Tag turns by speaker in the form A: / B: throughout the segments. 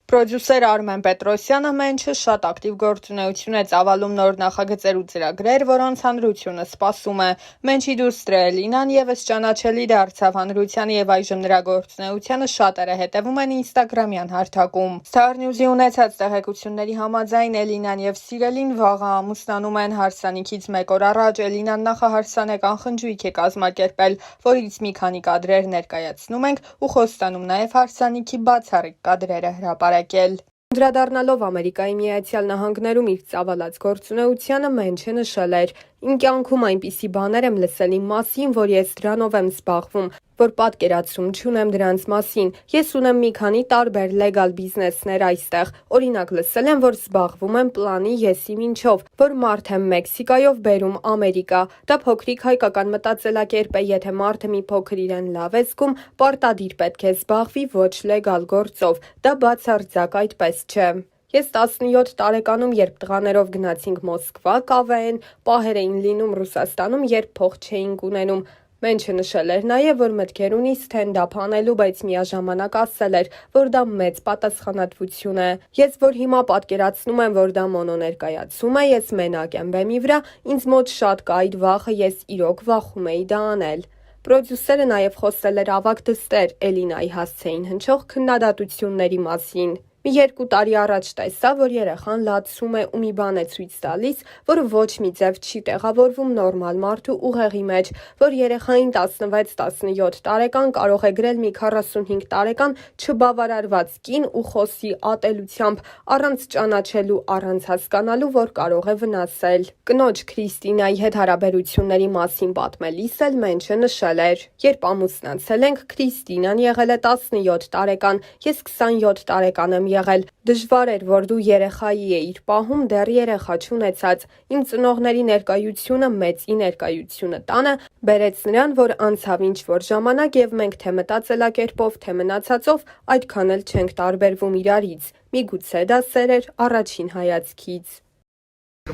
A: Պրոդյուսեր Արմեն Պետրոսյանը Մենչը շատ ակտիվ գործունեություն է ծավալում նոր նախագծեր ու ծրագրեր, որոնց հանրությունը սպասում է։ Մենչի դուստրը Էլինան ևս ճանաչելի դարձավ հանրությանը եւ այժմ նրա գործունեությանը շատերը հետևում են ինստագրամյան հարթակում։ Star News-ի ունեցած տեղեկությունների համաձայն Էլինան եւ Սիրելին վաղը ամուսնանում են։ Հարսանիքից մեկ օր առաջ Էլինան նախահարսանեկան խնջույք է կազմակերպել, որից մի քանի կադրեր ներկայացնում ենք ու խոստանում նաեւ հարսանիքի բացառիկ կադրերը հրապարակել։ Անդրադառնալով Ամերիկայի Միացյալ Նահանգներում իր ծավալած գործունեությանը Մենչը նշել էր. «Իմ կյանքում այնպիսի բաներ եմ լսել իմ մասին, որ ես դրանով եմ զբաղվում, որ պատկերացում չունեմ դրանց մասին։ Ես ունեմ մի քանի տարբեր լեգալ բիզնեսներ այստեղ։ Օրինակ լսել եմ, որ զբաղվում եմ պլանի եսի մինչով, որ մարդ եմ Մեքսիկայով բերում Ամերիկա։ Դա փոքրիկ հայկական մտածելակերպ է, եթե մարդը մի փոքր իրեն լավ է զգում, պարտադիր պետք է զբաղվի ոչ լեգալ գործով։ Դա բացարձակ այդպես չէ։ Ես 17 տարեկանում, երբ տղաներով գնացինք Մոսկվա, կավեեն, պահեր էին լինում Ռուսաստանում, երբ փող չէինք ունենում։ Մենչը նշել էր նաև, որ մտքեր ունի սթենդափ անելու, բայց միաժամանակ ասել էր, որ դա մեծ պատասխանատվություն է։ Ես որ հիմա պատկերացնում եմ, որ դա մոնոներկայացում է, ես մենակ եմ բեմի վրա, ինձ մոտ շատ կա այդ վախը, ես իրոք վախում էի դա անել։ Պրոդյուսերը նաև խոսել էր ավագ դստեր Էլինայի հասցեին հնչող քննադատությունների մասին։ Մի 2 տարի առաջ տեսա, որ երեխան լացում է ու մի բան է ցույց տալիս, որը ոչ մի ձև չի տեղավորվում նորմալ մարդու ուղեղի մեջ, որ երեխային 16-17 տարեկան կարող է գրել մի 45 տարեկան չբավարարված կին ու խոսի ատելությամբ, առանց ճանաչելու, առանց հասկանալու, որ կարող է վնասել։ Կնոջ Քրիստինայի հետ հարաբերությունների մասին պատմելիս էլ Մենչը նշել էր. «Երբ ամուսնացել ենք, Քրիստինան եղել է 17 տարեկան, ես 27 տարեկան եմ եղել։ Դժվար էր, որ դու երեխայի էիր պահում, դեռ երեխա չունեցած։ Իմ ծնողների ներկայությունը, մեծի ներկայությունը տանը բերեց նրան, որ անցավ ինչ-որ ժամանակ եւ մենք թե մտածելակերպով, թե մնացածով այդքան էլ չենք տարբերվում իրարից։ Միգուցե դա սեր էր առաջին հայացքից»։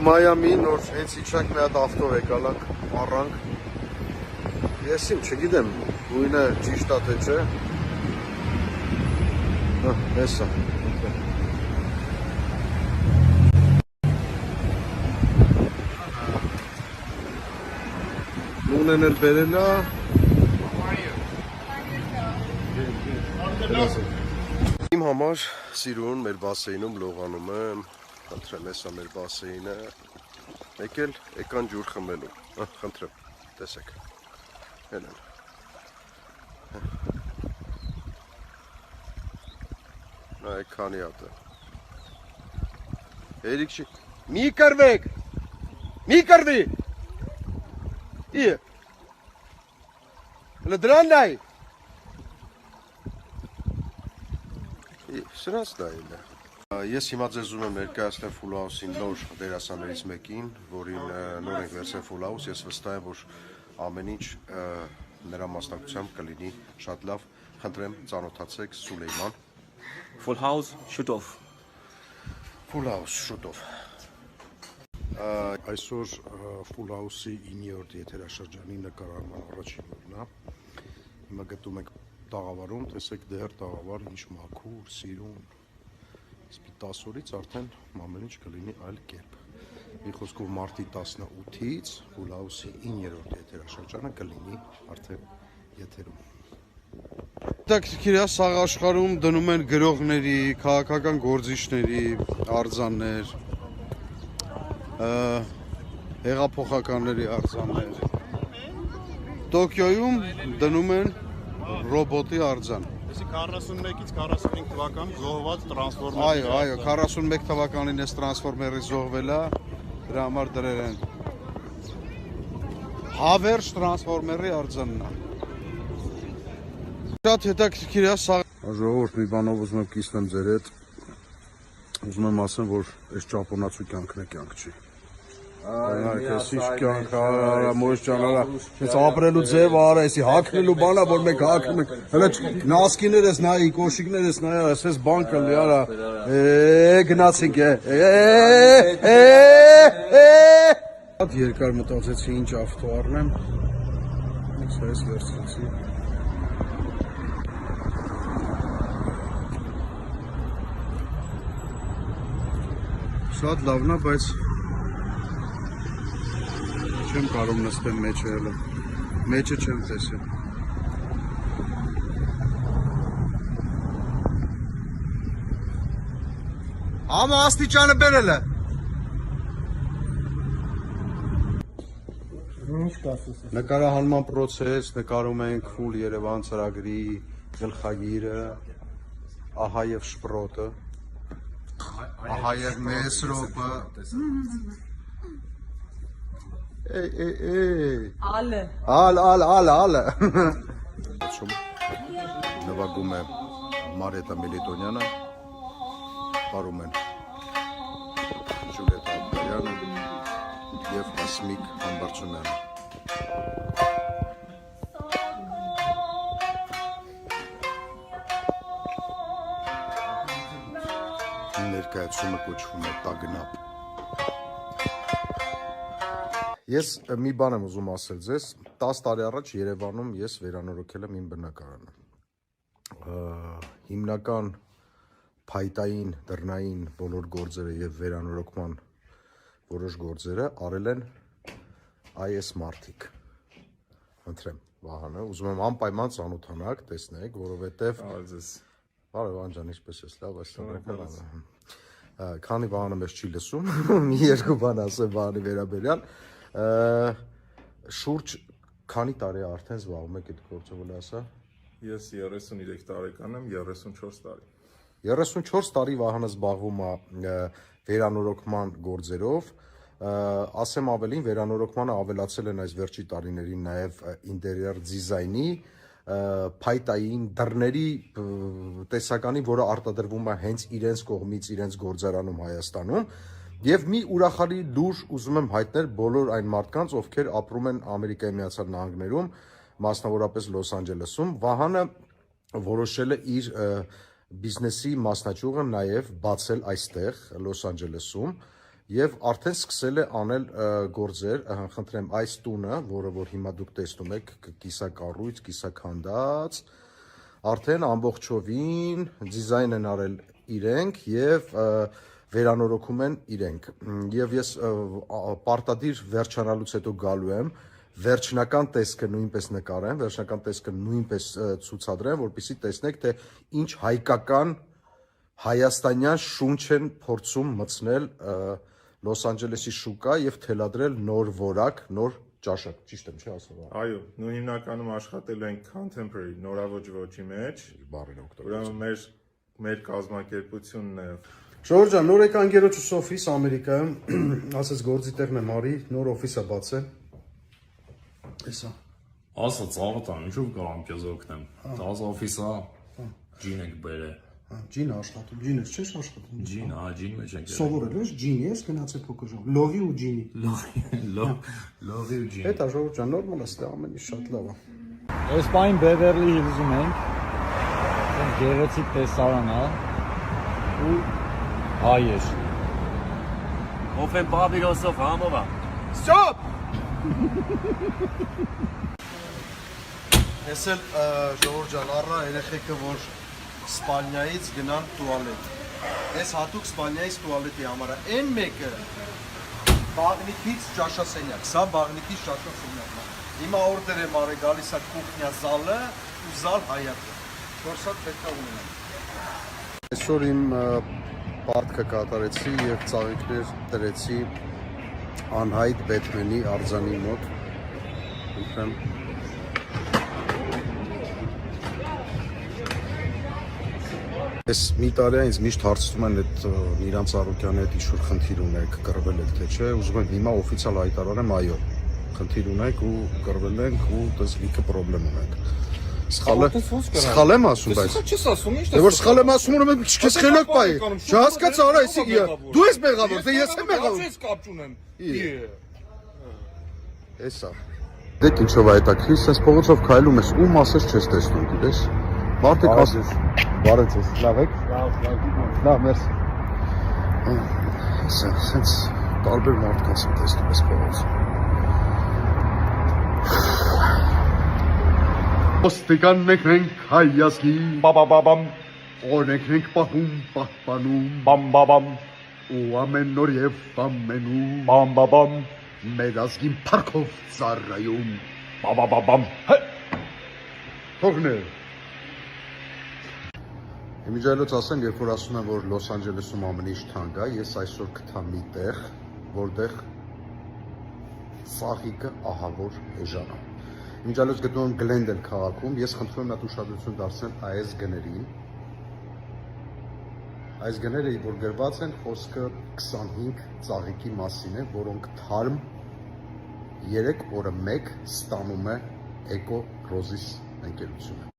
B: Մայամի նոր հենց իջանք մի հատ ավտով եկալանք, առանք։ Ես իմ չգիտեմ, գույնը ճիշտ է թե չէ։ Հեսա։ Նունեն էլ բերել է։ Իմ համար սիրուն մեր բասեինում լողանում եմ, խնդրեմ հեսա մեր բասեինը, մեկ էլ եկան ջուր խմելու, խնդրեմ, տեսեք, հել են։ Նայեք քանի հատ է։ Երիք չի, մի կրվեք, մի կրվի, իե, հլը դրան նայ, սրանց նայել է։ Ես հիմա ձեզ ուզում եմ ներկայացնել Full House-ի նոր դերասաններից մեկին, որին նոր ենք վերցրել Full House, ես վստահ եմ, որ ամեն ինչ նրա մասնակցությամբ կլինի շատ լավ, խնդրեմ ծանոթացեք Սուլեյման։
C: Full House շուտով։
B: Full House շուտով։ Այսօր Full House-ի 9-րդ եթերաշրջանի նկարահանման առաջին օրն է։ Հիմա գտնում ենք տաղավարում, տեսեք դեռ տաղավար ինչ մաքուր, սիրուն։ Իսկ 10 օրից արդեն ամեն ինչ կլինի այլ կերպ։ Մի խոսքով մարտի 18-ից Full House-ի 9-րդ եթերաշրջանը կլինի արդեն եթերում։ Հետաքրքիր է, սաղ աշխարհում դնում են գրողների, քաղաքական գործիչների արձաններ, հեղափոխականների արձաններ։ Տոկիոյում դնում են ռոբոտի արձան։
D: Այսի 41-ից 45 թվական զոհված տրանսֆորմերի։
B: Այո, 41 թվականին էս տրանսֆորմերի զոհվել է, դրա համար դրել են հավերժ տրանսֆորմերի արձանն է։ Շատ հետաքրքիր է, սա ժողովուրդ մի բանով ուզում եմ կիսնեմ ձեր հետ, ուզում եմ ասեմ, որ այս ճապոնացու կյանքն է կյանք չի։ Այս ինչ կյանք, մոյս ճանարա, ես ապրելու ձև արա, եսի հակնելու բանա, որ մենք հակնում ենք, հլը նասկիներս նայի, կոշիկներս նայի, ասես բան կլի, արա, գնացինք, երկար մտածեցի ինչ ավտո առնեմ, սա ես վերցրեցի, Շատ լավն է, բայց չեմ կարող նստեմ մեջը հելը, մեջը չեմ տեսել։ Համա աստիճանը բերել է։ Նկարահանման պրոցես, նկարում ենք ֆուլ Երևան ծրագրի գլխագիրը, ահա եւ շպրոտը, ահա եւ Մեսրոպը, ալը, նվագում է Մարիետա Միլիտոնյանը, պարում են Ջուլիետա Աբրայանը և Հասմիկ Համբարձումյանը։ Ներկայացումը կոչվում է տագնապ։ Ես մի բան եմ ուզում ասել ձեզ, 10 տարի առաջ Երևանում ես վերանորոգել եմ իմ բնակարանը։ Հիմնական փայտային, դռնային բոլոր գործերը եւ վերանորոգման որոշ գործերը արել են այս մարդիկ։ Խնդրեմ, Վահանը, ուզում եմ անպայման ծանոթանաք, տեսնեք, որովհետեւ Բարև Անջան, ինչպես ես, լավ, այս քանի Վահանը մեզ չի լսում, մի երկու բան ասեմ Վահանի վերաբերյալ, շուրջ քանի տարի արդեն զբաղվում եք այդ գործով, ո՞լ ասա։
E: Ես 33 տարեկան եմ, 34 տարի։
B: 34 տարի Վահանը զբաղվում է վերանորոգման գործերով, ասեմ ավելին, վերանորոգմանը ավելացել են այս վերջի տարիներին նաև ինտերիեր դիզայնի, փայտային դռների տեսականի, որը արտադրվում է հենց իրենց կողմից, իրենց գործարանում Հայաստանում, եւ մի ուրախալի լուր ուզում եմ հայտնել բոլոր այն մարդկանց, ովքեր ապրում են Ամերիկայի Միացյալ Նահանգներում, մասնավորապես Լոս Անջելեսում, Վահանը որոշել է իր բիզնեսի մասնաճյուղը նաև բացել այստեղ Լոս Անջելեսում եւ արդեն սկսել է անել գործեր, խնդրեմ, այս տունը, որը որ հիմա դուք տեսնում եք, կիսակառույց, կիսաքանդած, արդեն ամբողջովին դիզայն են արել իրենք եւ վերանորոգում են իրենք։ Եվ ես պարտադիր վերջանալուց հետո գալու եմ վերջնական տեսքը նույնպես նկարեմ, վերջնական տեսքը նույնպես ցուցադրեմ, որպեսզի տեսնեք, թե ինչ հայկական հայաստանյան շունչ են փորձում մտցնել Լոս Անջելեսի շուկա եւ թելադրել նոր որակ, նոր ճաշակ, ճիշտ եմ, չի ասում։
E: Այո, նույն հիմնականում աշխատելու ենք contemporary, նորավոճ ոճի մեջ, ուրեմն մեր կազմակերպությունն է։
B: Ժողովուրդ ջան, նոր եկա ընկերոջս օֆիս Ամերիկայում, ասես գործի տեղն եմ արի, նոր օֆիս է բացել։ Էսա։
F: Ասա ծաղտան, ինչու կարամ քեզ օգնեմ։ Դաս օֆիսա ջին ենք բերել։
B: Ջին աշխատում, ջինը չես աշխատում։
F: Ջին, ջին մեջ ենք։
B: Սովորել ես ջինի, ես գնացել փոքր ժողով։ Լովի ու ջինի։
F: Լովի ու ջին։
B: Հետա ժողովուրդ ջան, նորմալ է, ստե ամեն ինչ շատ լավ է։
G: Այս բան Բևերլի Հիլզում ենք։ Գեղեցիկ տեսարան է։ Ու հայ է։
C: Open Barbados-ով համով է։
B: Stop! Ես էլ ժողովուրդ ջան, առա երեխեքը, որ Սպանիայից գնան տուալետ։ Ես հատուկ Սպանիայից տուալետի համար է։ Այն մեկը բաղնիկից ճաշասենյակ, սա բաղնիկից ճաշասենյակն է։ Հիմա օրդեր եմ արել, գալիս է կուխնյա զալը ու զալ հայատը։ Որսատ պետք է ունենամ։ Այսօր իմ պարտքը կատարեցի եւ ծաղիկներ տրեցի անհայտ Բեթմենի արձանի մոտ։ Ինքն Ես մի տարի ինձ միշտ հարցնում են այդ Միրանց Արուկյանի հետ ինչ-որ խնդիր ունեք, կռվել եք թե չէ, ուզում եմ հիմա օֆիցիալ հայտարարեմ, այո, խնդիր ունեք ու կռվել ենք ու դες լիքը խնդրեմ ունենք։ Սխալ եմ ասում, բայց
E: Չես ասում, ի՞նչ
B: Դե որ սխալ եմ ասում, ուրեմն քեզ խելոք բայ։ Չհասկացա, արա, էսի դու ես մեղավոր, թե ես եմ մեղավոր։
E: Ես կապ չունեմ։
B: Էսա։ Դեք ինչով է հետաքրքիր, sense փողոցով քայլում ես, ում ասես չես տեսնում, գիտես։ Մարդիկ ասես։ Բարև ձեզ, լավ եք։ Լավ, մերսի։ Sense տարբեր մարդկանց եմ տեսնում ես փողոցում։ Ոստիկանն ենք հայ ազգի,
G: Բաբաբաբամ,
B: օրենք ենք պահում, պահպանում,
G: բամբաբամ,
B: ու ամեն նոր եւ ամենում
G: Բամ բաբամ,
B: մեր ազգին փառքով ծառայում
G: բաբաբաբամ։
B: թողնել։ Իմիջայլոց ասեմ, երբ որ ասում եմ, որ Լոս Անջելեսում ամեն ինչ թանկ է, ես այսօր գտա մի տեղ, որտեղ ծաղիկը ահավոր էժան է։ Իմիջայլոց գտնում եմ Գլենդել քաղաքում, ես խնդրում եմ նա ուշադրություն դարձնել այս գներին։ Այս գները, որ գրված են, խոսքը 25 ծաղիկի մասին է, որոնք թարմ 3 օրը 1 ստանում է Էկո Ռոզիս ընկերությունը։